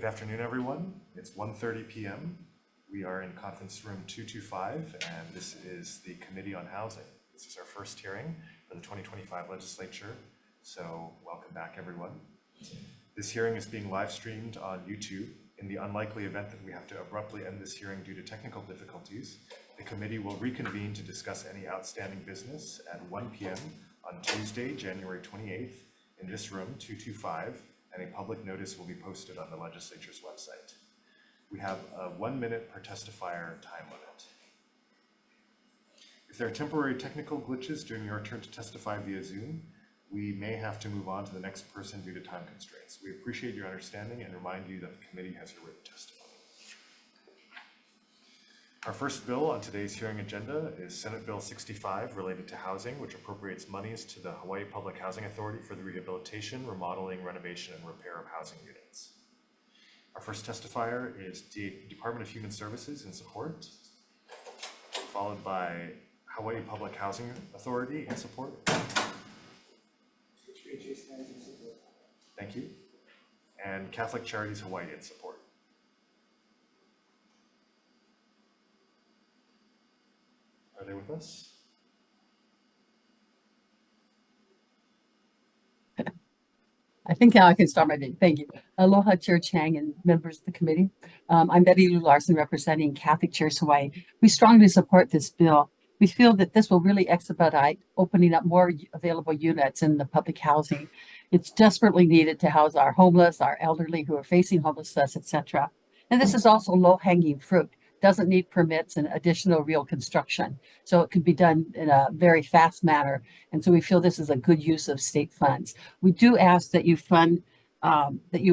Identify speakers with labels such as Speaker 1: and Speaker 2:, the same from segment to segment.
Speaker 1: Good afternoon, everyone. It's 1:30 p.m. We are in conference room 225, and this is the Committee on Housing. This is our first hearing for the 2025 legislature, so welcome back, everyone. This hearing is being live streamed on YouTube. In the unlikely event that we have to abruptly end this hearing due to technical difficulties, the committee will reconvene to discuss any outstanding business at 1 p.m. on Tuesday, January 28th, in this room, 225, and a public notice will be posted on the legislature's website. We have a 1 minute per testifier time limit. If there are temporary technical glitches during your turn to testify via Zoom, we may have to move on to the next person due to time constraints. We appreciate your understanding and remind you that the committee has your written testimony. Our first bill on today's hearing agenda is Senate Bill 65 related to housing, which appropriates monies to the Hawaii Public Housing Authority for the rehabilitation, remodeling, renovation, and repair of housing units. Our first testifier is the Department of Human Services in support, followed by Hawaii Public Housing Authority in support. Thank you. And Catholic Charities Hawaii in support. Are they with us?
Speaker 2: I think now I can start my day. Thank you. Aloha, Chair Chang and members of the committee. I'm Betty Lou Larson representing Catholic Charities Hawaii. We strongly support this bill. We feel that this will really expedite opening up more available units in the public housing. It's desperately needed to house our homeless, our elderly who are facing homelessness, etc. And this is also low-hanging fruit. Doesn't need permits and additional real construction. So it can be done in a very fast manner. And so we feel this is a good use of state funds. We do ask that you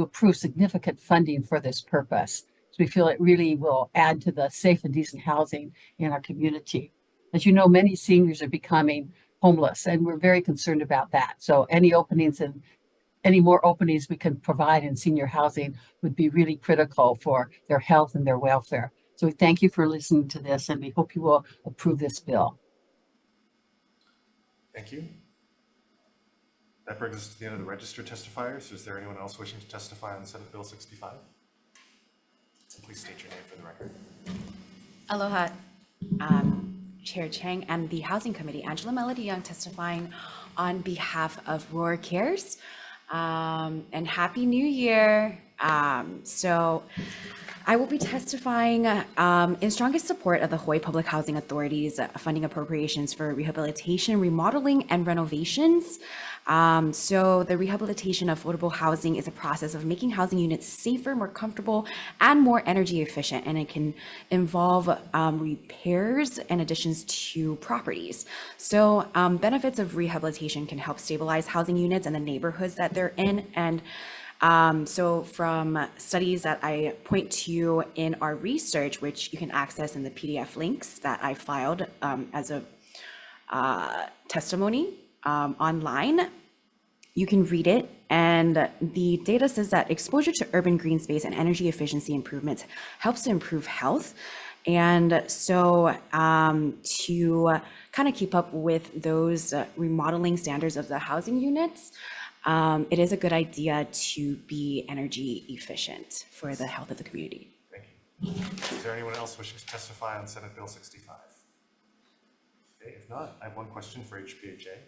Speaker 2: approve significant funding for this purpose. So we feel it really will add to the safe and decent housing in our community. As you know, many seniors are becoming homeless, and we're very concerned about that. So any more openings we can provide in senior housing would be really critical for their health and their welfare. So we thank you for listening to this, and we hope you will approve this bill.
Speaker 1: Thank you. That brings us to the end of the registered testifiers. Is there anyone else wishing to testify on Senate Bill 65? Please state your name for the record.
Speaker 3: Aloha, Chair Chang and the Housing Committee. Angela Melody Young testifying on behalf of Roar Cares. And Happy New Year. So I will be testifying in strongest support of the Hawaii Public Housing Authority's funding appropriations for rehabilitation, remodeling, and renovations. So the rehabilitation of affordable housing is a process of making housing units safer, more comfortable, and more energy efficient. And it can involve repairs and additions to properties. So benefits of rehabilitation can help stabilize housing units and the neighborhoods that they're in. And so from studies that I point to in our research, which you can access in the PDF links that I filed as a testimony online, you can read it. And the data says that exposure to urban green space and energy efficiency improvements helps to improve health. And so to kind of keep up with those remodeling standards of the housing units, it is a good idea to be energy efficient for the health of the community.
Speaker 1: Thank you. Is there anyone else wishing to testify on Senate Bill 65? Okay, if not, I have one question for HPHA.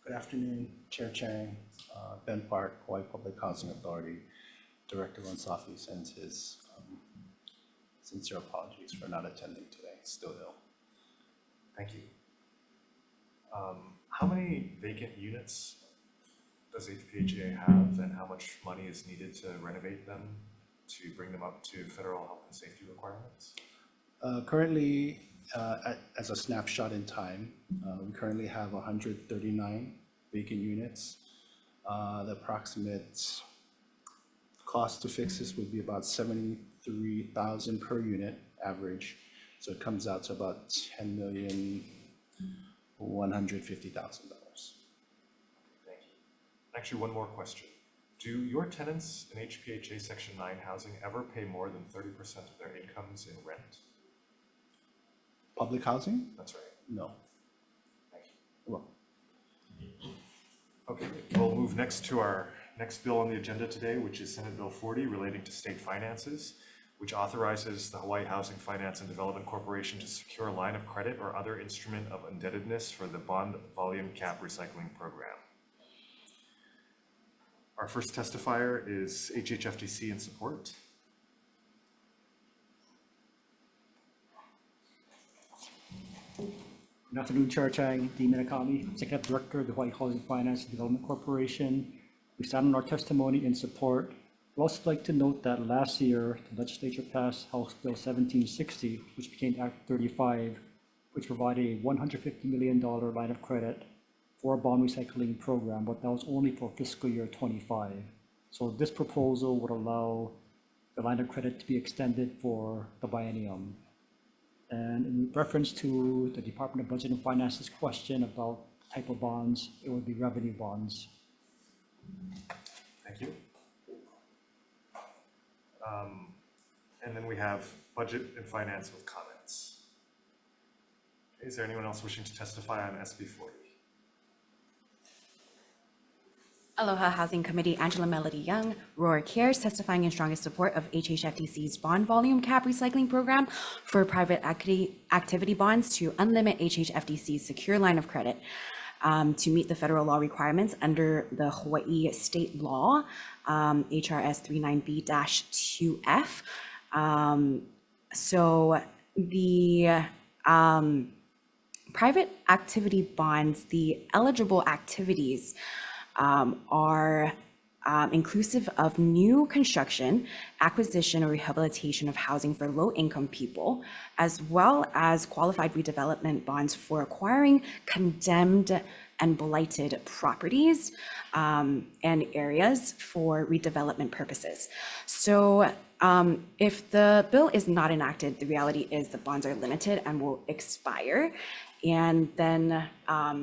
Speaker 4: Good afternoon, Chair Chang, Ben Park, Hawaii Public Housing Authority. Director Wansafi sends his sincere apologies for not attending today, still ill.
Speaker 1: Thank you. How many vacant units does HPHA have, and how much money is needed to renovate them to bring them up to federal health and safety requirements?
Speaker 4: Currently, as a snapshot in time, we currently have 139 vacant units. The approximate cost to fix this would be about $73,000 per unit average. So it comes out to about $10,150,000.
Speaker 1: Thank you. Actually, one more question. Do your tenants in HPHA Section 9 housing ever pay more than 30% of their incomes in rent?
Speaker 4: Public housing?
Speaker 1: That's right.
Speaker 4: No.
Speaker 1: Thank you.
Speaker 4: Well,
Speaker 1: Okay, we'll move next to our next bill on the agenda today, which is Senate Bill 40 relating to state finances, which authorizes the Hawaii Housing Finance and Development Corporation to secure a line of credit or other instrument of indebtedness for the bond volume cap recycling program. Our first testifier is HHFDC in support.
Speaker 5: Good afternoon, Chair Chang, Dean Minakami, Executive Director of the Hawaii Housing Finance and Development Corporation. We stand on our testimony in support. I'd also like to note that last year, the legislature passed House Bill 1760, which became Act 35, which provided a $150 million line of credit for a bond recycling program, but that was only for fiscal year 25. So this proposal would allow the line of credit to be extended for the biennium. And in reference to the Department of Budget and Finance's question about type of bonds, it would be revenue bonds.
Speaker 1: Thank you. And then we have Budget and Finance with comments. Is there anyone else wishing to testify on SB 40?
Speaker 3: Aloha Housing Committee, Angela Melody Young, Roar Cares, testifying in strongest support of HHFDC's bond volume cap recycling program for private activity bonds to unlimit HHFDC's secure line of credit to meet the federal law requirements under the Hawaii state law, HRS 39B-2F. So the private activity bonds, the eligible activities are inclusive of new construction, acquisition, or rehabilitation of housing for low-income people, as well as qualified redevelopment bonds for acquiring condemned and blighted properties and areas for redevelopment purposes. So if the bill is not enacted, the reality is the bonds are limited and will expire. And then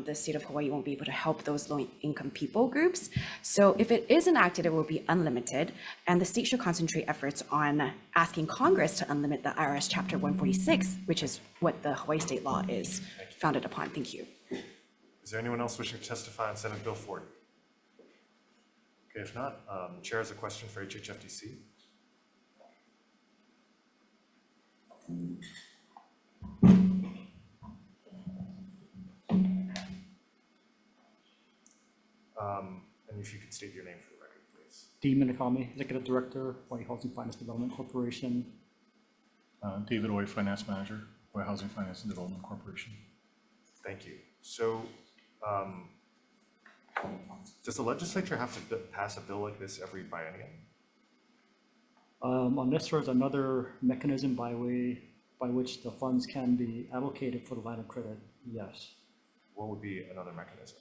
Speaker 3: the state of Hawaii won't be able to help those low-income people groups. So if it is enacted, it will be unlimited. And the state should concentrate efforts on asking Congress to unlimit the IRS Chapter 146, which is what the Hawaii state law is founded upon. Thank you.
Speaker 1: Is there anyone else wishing to testify on Senate Bill 40? Okay, if not, the chair has a question for HHFDC. And if you could state your name for the record, please.
Speaker 5: Dean Minakami, Executive Director, Hawaii Housing Finance Development Corporation.
Speaker 6: David Oy, Finance Manager, Hawaii Housing Finance and Development Corporation.
Speaker 1: Thank you. So does the legislature have to pass a bill like this every biennium?
Speaker 5: Unless there's another mechanism by which the funds can be allocated for the line of credit, yes.
Speaker 1: What would be another mechanism?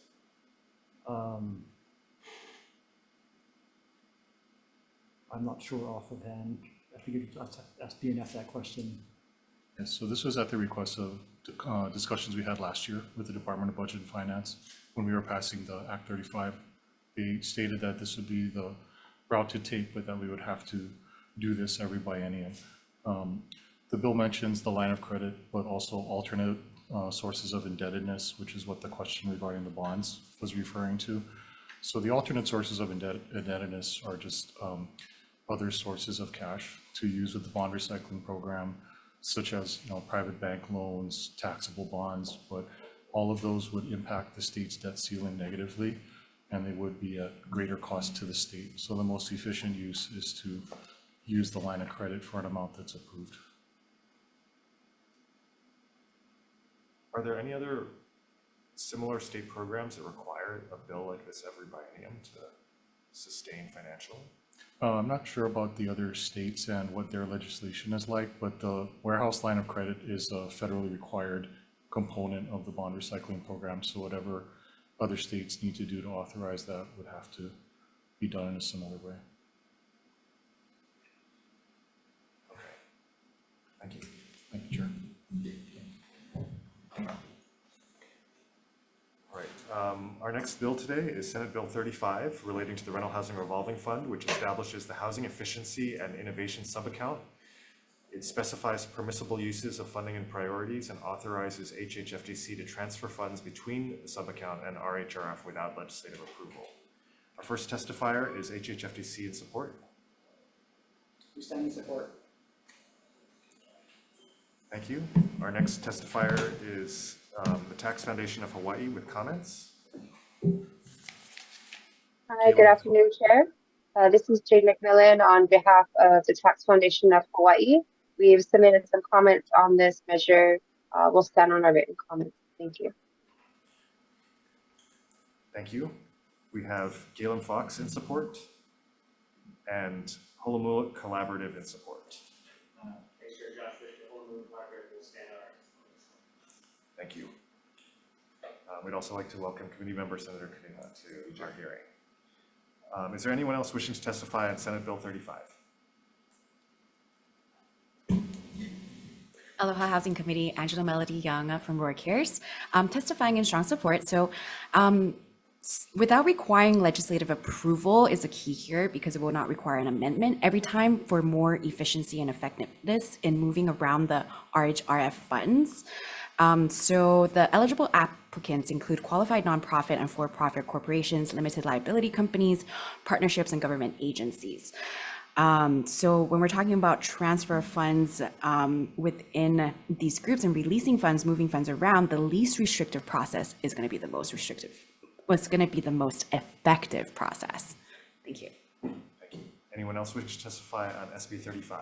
Speaker 5: I'm not sure off of hand. I figured ask BNF that question.
Speaker 6: Yes, so this was at the request of discussions we had last year with the Department of Budget and Finance when we were passing the Act 35. They stated that this would be the route to take, but that we would have to do this every biennium. The bill mentions the line of credit, but also alternate sources of indebtedness, which is what the question regarding the bonds was referring to. So the alternate sources of indebtedness are just other sources of cash to use with the bond recycling program, such as private bank loans, taxable bonds, but all of those would impact the state's debt ceiling negatively, and they would be at greater cost to the state. So the most efficient use is to use the line of credit for an amount that's approved.
Speaker 1: Are there any other similar state programs that require a bill like this every biennium to sustain financially?
Speaker 6: I'm not sure about the other states and what their legislation is like, but the warehouse line of credit is a federally required component of the bond recycling program. So whatever other states need to do to authorize that would have to be done in a similar way.
Speaker 1: Okay. Thank you.
Speaker 6: Thank you, Chair.
Speaker 1: All right. Our next bill today is Senate Bill 35 relating to the Rental Housing Revolving Fund, which establishes the Housing Efficiency and Innovation Subaccount. It It specifies permissible uses of funding and priorities and authorizes HHFDC to transfer funds between the subaccount and RHRF without legislative approval. Our first testifier is HHFDC in support.
Speaker 5: We stand in support.
Speaker 1: Thank you. Our next testifier is the Tax Foundation of Hawaii with comments.
Speaker 7: Hi, good afternoon, Chair. This is Jade McMillan on behalf of the Tax Foundation of Hawaii. We've submitted some comments on this measure. We'll stand on our written comments. Thank you.
Speaker 1: Thank you. We have Galen Fox in support and Holomua Collaborative in support. Thank you. We'd also like to welcome Committee Member Senator Kanema to our hearing. Is there anyone else wishing to testify on Senate Bill 35?
Speaker 3: Aloha Housing Committee, Angela Melody Young from Roar Cares, testifying in strong support. So without requiring legislative approval is a key here because it will not require an amendment every time for more efficiency and effectiveness in moving around the RHRF funds. So the eligible applicants include qualified nonprofit and for-profit corporations, limited liability companies, partnerships, and government agencies. So when we're talking about transfer of funds within these groups and releasing funds, moving funds around, the least restrictive process is going to be the most restrictive, what's going to be the most effective process. Thank you.
Speaker 1: Thank you. Anyone else wish to testify on SB 35?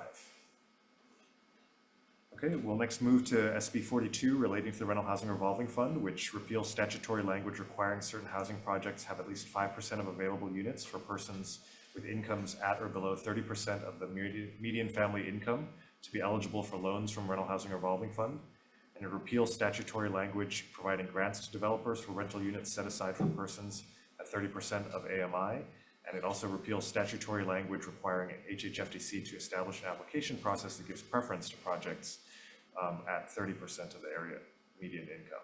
Speaker 1: Okay, we'll next move to SB 42 relating to the Rental Housing Revolving Fund, which repeals statutory language requiring certain housing projects have at least 5% of available units for persons with incomes at or below 30% of the median family income to be eligible for loans from Rental Housing Revolving Fund. And it repeals statutory language providing grants to developers for rental units set aside for persons at 30% of AMI. And it also repeals statutory language requiring HHFDC to establish an application process that gives preference to projects at 30% of the area median income.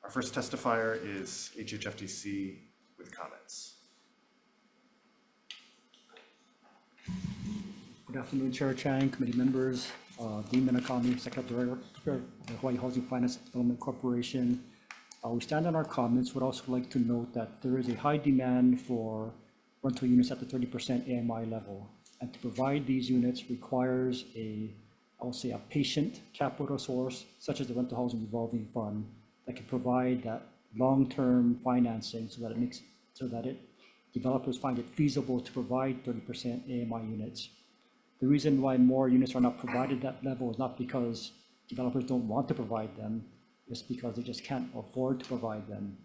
Speaker 1: Our first testifier is HHFDC with comments.
Speaker 5: Good afternoon, Chair Chang, committee members, Dean Minakami, Secretary of the Hawaii Housing Finance Development Corporation. We stand on our comments. Would also like to note that there is a high demand for rental units at the 30% AMI level. And to provide these units requires I'll say a patient capital source, such as the Rental Housing Revolving Fund, that can provide that long-term financing so that developers find it feasible to provide 30% AMI units. The reason why more units are not provided at that level is not because developers don't want to provide them, it's because they just can't afford to provide them.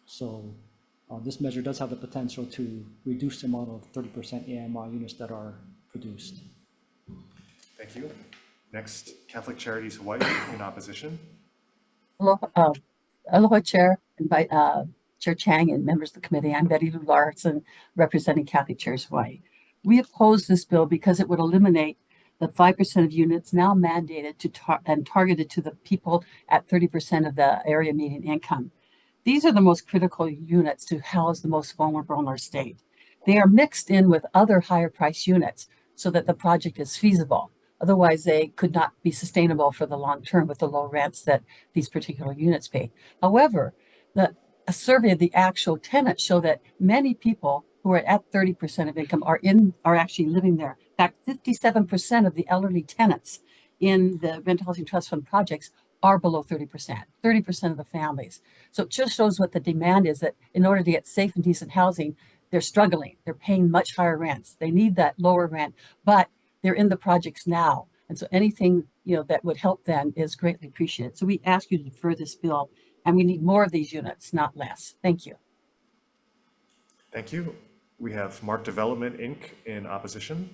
Speaker 5: So this measure does have the potential to reduce the amount of 30% AMI units that are produced.
Speaker 1: Thank you. Next, Catholic Charities Hawaii in opposition.
Speaker 2: Aloha, Chair, Chair Chang and members of the committee. I'm Betty Lou Larson, representing Catholic Charities Hawaii. We oppose this bill because it would eliminate the 5% of units now mandated and targeted to the people at 30% of the area median income. These are the most critical units to house the most vulnerable in our state. They are mixed in with other higher price units so that the project is feasible. Otherwise, they could not be sustainable for the long term with the low rents that these particular units pay. However, a survey of the actual tenants show that many people who are at 30% of income are actually living there. In fact, 57% of the elderly tenants in the Rental Housing Trust Fund projects are below 30% of the families. So it just shows what the demand is, that in order to get safe and decent housing, they're struggling. They're paying much higher rents. They need that lower rent, but they're in the projects now. And so anything that would help them is greatly appreciated. So we ask you to defer this bill, and we need more of these units, not less. Thank you.
Speaker 1: Thank you. We have Mark Development, Inc. in opposition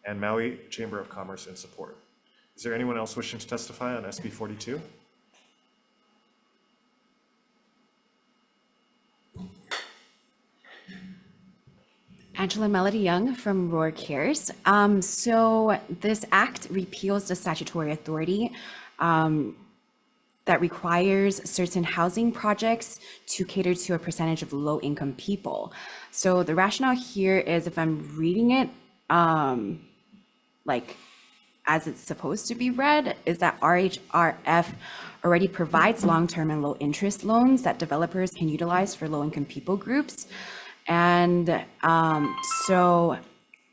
Speaker 1: and Maui Chamber of Commerce in support. Is there anyone else wishing to testify on SB 42?
Speaker 3: Angela Melody Young from Roar Cares. So this act repeals the statutory authority that requires certain housing projects to cater to a percentage of low-income people. So the rationale here is, if I'm reading it like as it's supposed to be read, is that RHRF already provides long-term and low-interest loans that developers can utilize for low-income people groups. And so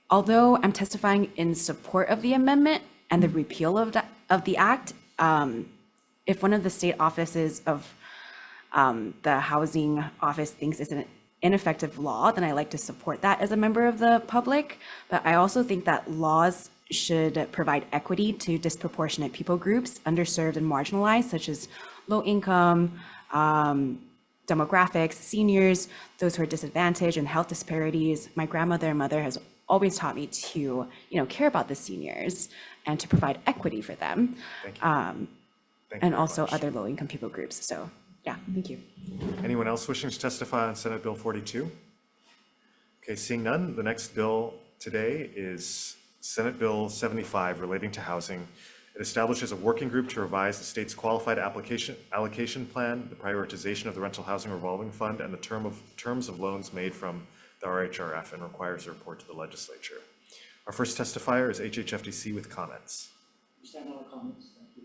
Speaker 3: although I'm testifying in support of the amendment and the repeal of the act, if one of the state offices of the housing office thinks it's an ineffective law, then I like to support that as a member of the public. But I also think that laws should provide equity to disproportionate people groups, underserved and marginalized, such as low income, demographics, seniors, those who are disadvantaged, and health disparities. My grandmother and mother has always taught me to, care about the seniors and to provide equity for them.
Speaker 1: Thank you. Thank you
Speaker 3: And
Speaker 1: very
Speaker 3: also
Speaker 1: much.
Speaker 3: other low-income people groups. So, yeah, thank you.
Speaker 1: Anyone else wishing to testify on Senate Bill 42? Okay, seeing none, the next bill today is Senate Bill 75 relating to housing. It establishes a working group to revise the state's qualified allocation plan, the prioritization of the rental housing revolving fund, and the terms of loans made from the RHRF, and requires a report to the legislature. Our first testifier is HHFDC with comments.
Speaker 5: We stand on our comments. Thank you.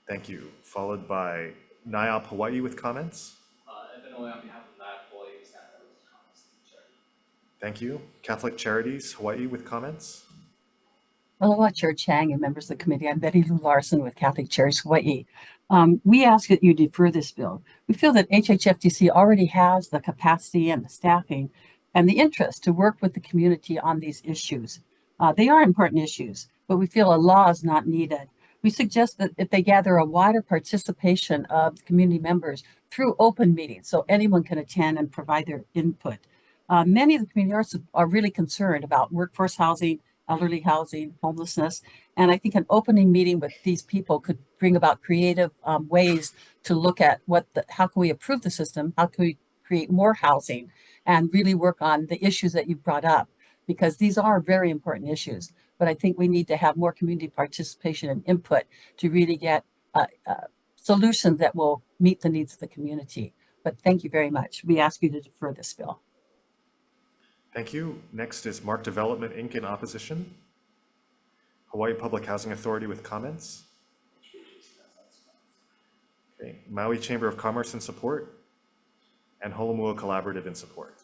Speaker 1: Thank you. Followed by NIOP Hawaii with comments.
Speaker 8: Evan Oye on behalf of NIOP Hawaii, we stand on those comments.
Speaker 1: Thank you. Catholic Charities Hawaii with comments.
Speaker 2: Aloha, Chair Chang and members of the committee. I'm Betty Lou Larson with Catholic Charities Hawaii. We ask that you defer this bill. We feel that HHFDC already has the capacity and the staffing and the interest to work with the community on these issues. They are important issues, but we feel a law is not needed. We suggest that if they gather a wider participation of the community members through open meetings, so anyone can attend and provide their input. Many of the community are really concerned about workforce housing, elderly housing, homelessness, and I think an opening meeting with these people could bring about creative ways to look at how can we improve the system, how can we create more housing, and really work on the issues that you brought up, because these are very important issues. But I think we need to have more community participation and input to really get solutions that will meet the needs of the community. But thank you very much. We ask you to defer this bill.
Speaker 1: Thank you. Next is Mark Development, Inc. in opposition. Hawaii Public Housing Authority with comments. Okay. Maui Chamber of Commerce in support. And Holomua Collaborative in support.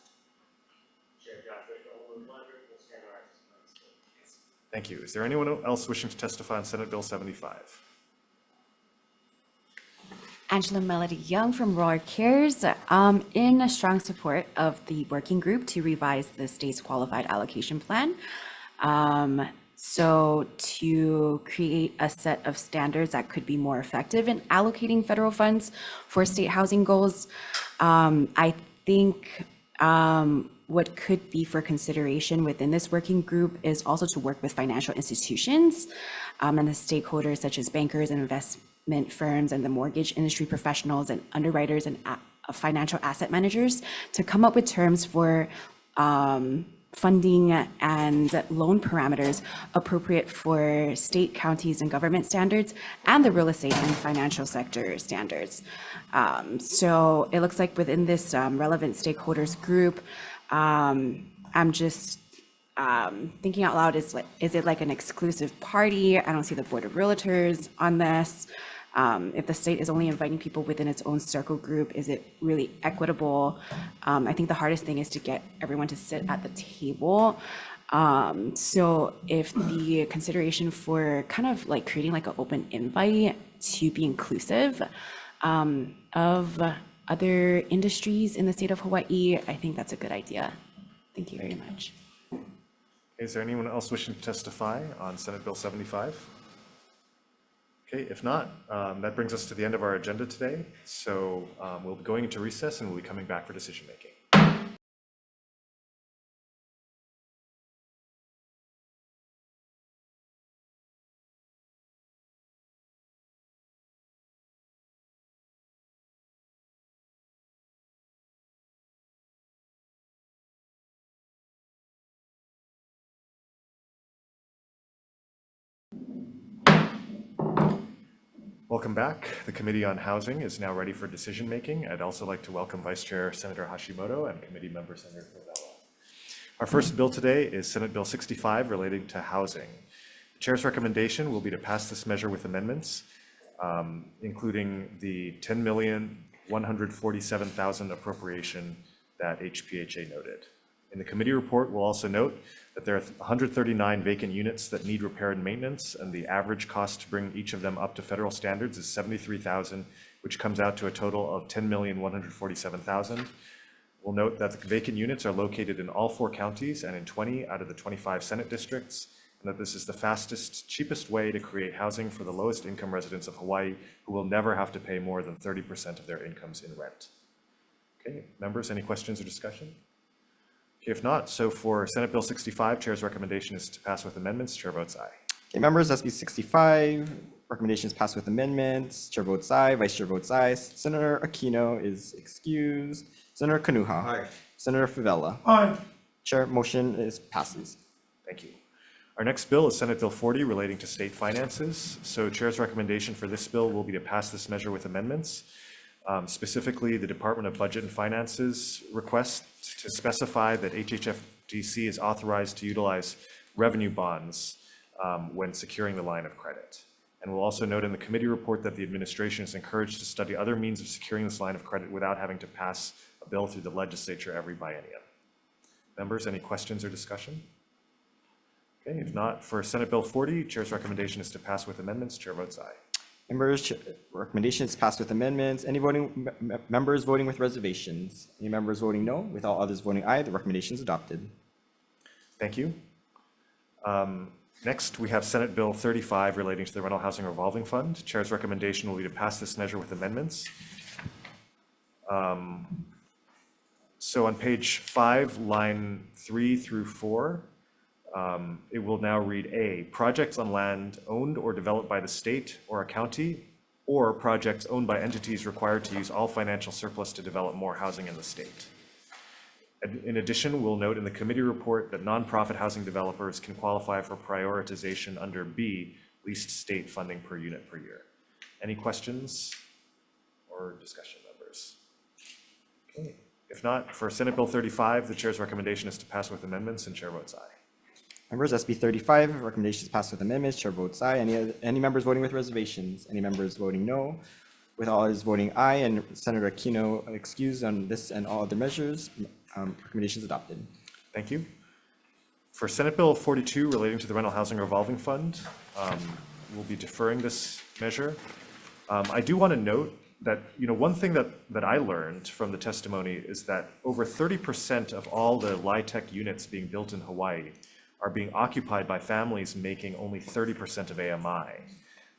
Speaker 1: Thank you. Is there anyone else wishing to testify on Senate Bill 75?
Speaker 3: Angela Melody Young from Roar Cares, in strong support of the working group to revise the state's qualified allocation plan. So to create a set of standards that could be more effective in allocating federal funds for state housing goals. I think what could be for consideration within this working group is also to work with financial institutions and the stakeholders such as bankers and investment firms and the mortgage industry professionals and underwriters and financial asset managers to come up with terms for funding and loan parameters appropriate for state, counties, and government standards and the real estate and financial sector standards. So it looks like within this relevant stakeholders group, I'm just thinking out loud, is it like an exclusive party? I don't see the Board of Realtors on this. If the state is only inviting people within its own circle group, is it really equitable? I think the hardest thing is to get everyone to sit at the table. So if the consideration for kind of like creating like an open invite to be inclusive of other industries in the state of Hawaii, I think that's a good idea. Thank you very much.
Speaker 1: Is there anyone else wishing to testify on Senate Bill 75? Okay, if not, that brings us to the end of our agenda today. So we'll be going into recess and we'll be coming back for decision making. Welcome back. The Committee on Housing is now ready for decision making. I'd also like to welcome Vice Chair Senator Hashimoto and Committee Member Senator Favela. Our first bill today is Senate Bill 65 relating to housing. Chair's recommendation will be to pass this measure with amendments, including the $10,147,000 appropriation that HPHA noted. In the committee report, we'll also note that there are 139 vacant units that need repair and maintenance, and the average cost to bring each of them up to federal standards is $73,000, which comes out to a total of $10,147,000. We'll note that the vacant units are located in all 4 counties and in 20 out of the 25 Senate districts, and that this is the fastest, cheapest way to create housing for the lowest income residents of Hawaii who will never have to pay more than 30% of their incomes in rent. Okay, members, any questions or discussion? Okay, if not, so for Senate Bill 65, Chair's recommendation is to pass with amendments. Chair votes aye.
Speaker 9: Okay, members, SB 65, recommendations passed with amendments. Chair votes aye, Vice Chair votes aye. Senator Aquino is excused. Senator Kanuha.
Speaker 10: Aye.
Speaker 9: Senator Favela.
Speaker 10: Aye.
Speaker 9: Chair, motion passes.
Speaker 1: Thank you. Our next bill is Senate Bill 40 relating to state finances. So Chair's recommendation for this bill will be to pass this measure with amendments. Specifically, the Department of Budget and Finance's request to specify that HHFDC is authorized to utilize revenue bonds when securing the line of credit. And we'll also note in the committee report that the administration is encouraged to study other means of securing this line of credit without having to pass a bill through the legislature every biennium. Members, any questions or discussion? Okay, if not, for Senate Bill 40, Chair's recommendation is to pass with amendments. Chair votes aye.
Speaker 9: Members, recommendation is passed with amendments. Any members voting with reservations? Any members voting no? With all others voting aye, the recommendation is adopted.
Speaker 1: Thank you. Next, we have Senate Bill 35 relating to the Rental Housing Revolving Fund. Chair's recommendation will be to pass this measure with amendments. So on page 5, line 3 through 4, it will now read A, projects on land owned or developed by the state or a county, or projects owned by entities required to use all financial surplus to develop more housing in the state. In addition, we'll note in the committee report that nonprofit housing developers can qualify for prioritization under B, least state funding per unit per year. Any questions or discussion, members? Okay. If not, for Senate Bill 35, the chair's recommendation is to pass with amendments, and chair votes aye.
Speaker 9: Members, SB 35, recommendations passed with amendments. Chair votes aye. Any members voting with reservations? Any members voting no? With all others voting aye, and Senator Aquino excused on this and all other measures, recommendations adopted.
Speaker 1: Thank you. For Senate Bill 42 relating to the Rental Housing Revolving Fund, we'll be deferring this measure. I do want to note that, one thing that I learned from the testimony is that over 30% of all the LIHTC units being built in Hawaii are being occupied by families making only 30% of AMI.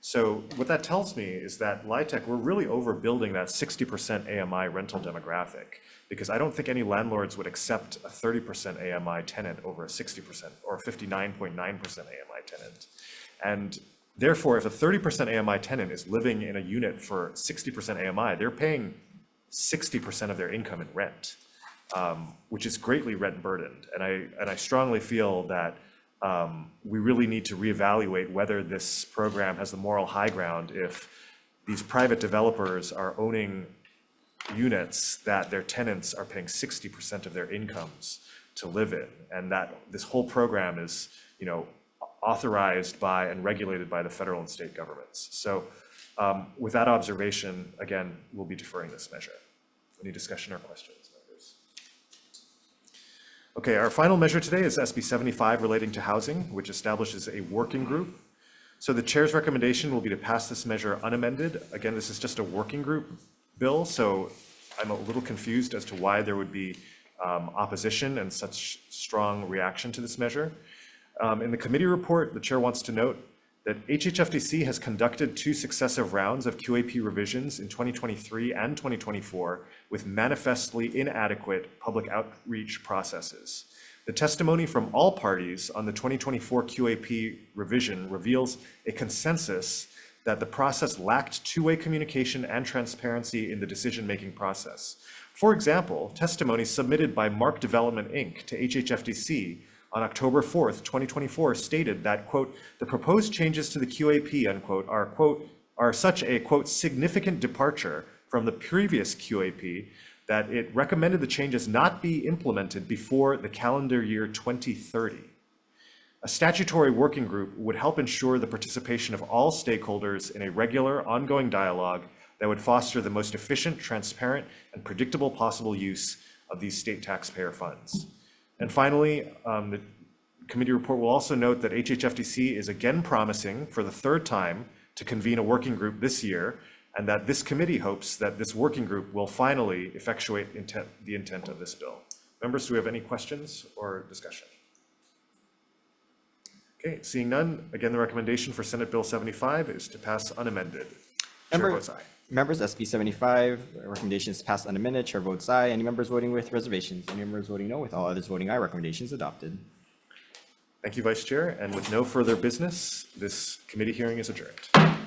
Speaker 1: So what that tells me is that LIHTC, we're really overbuilding that 60% AMI rental demographic, because I don't think any landlords would accept a 30% AMI tenant over a 60% or a 59.9% AMI tenant. And therefore, if a 30% AMI tenant is living in a unit for 60% AMI, they're paying 60% of their income in rent, which is greatly rent burdened. And I strongly feel that we really need to reevaluate whether this program has the moral high ground if these private developers are owning units that their tenants are paying 60% of their incomes to live in, and that this whole program is, authorized by and regulated by the federal and state governments. So with that observation, again, we'll be deferring this measure. Any discussion or questions, members? Okay, our final measure today is SB 75 relating to housing, which establishes a working group. So the chair's recommendation will be to pass this measure unamended. Again, this is just a working group bill, so I'm a little confused as to why there would be opposition and such strong reaction to this measure. In the committee report, the chair wants to note that HHFDC has conducted 2 successive rounds of QAP revisions in 2023 and 2024 with manifestly inadequate public outreach processes. The testimony from all parties on the 2024 QAP revision reveals a consensus that the process lacked two-way communication and transparency in the decision-making process. For example, testimony submitted by Mark Development, Inc. to HHFDC on October 4th, 2024 stated that, quote, the proposed changes to the QAP, unquote, are, quote, are such a, quote, significant departure from the previous QAP that it recommended the changes not be implemented before the calendar year 2030. A statutory working group would help ensure the participation of all stakeholders in a regular, ongoing dialogue that would foster the most efficient, transparent, and predictable possible use of these state taxpayer funds. And finally, the committee report will also note that HHFDC is again promising for the third time to convene a working group this year, and that this committee hopes that this working group will finally effectuate the intent of this bill. Members, do we have any questions or discussion? Okay, seeing none, again, the recommendation for Senate Bill 75 is to pass unamended. Chair votes aye.
Speaker 9: Members, SB 75, recommendation is passed unamended. Chair votes aye. Any members voting with reservations? Any members voting no? With all others voting aye, recommendation is adopted.
Speaker 1: Thank you, Vice Chair. And with no further business, this committee hearing is adjourned.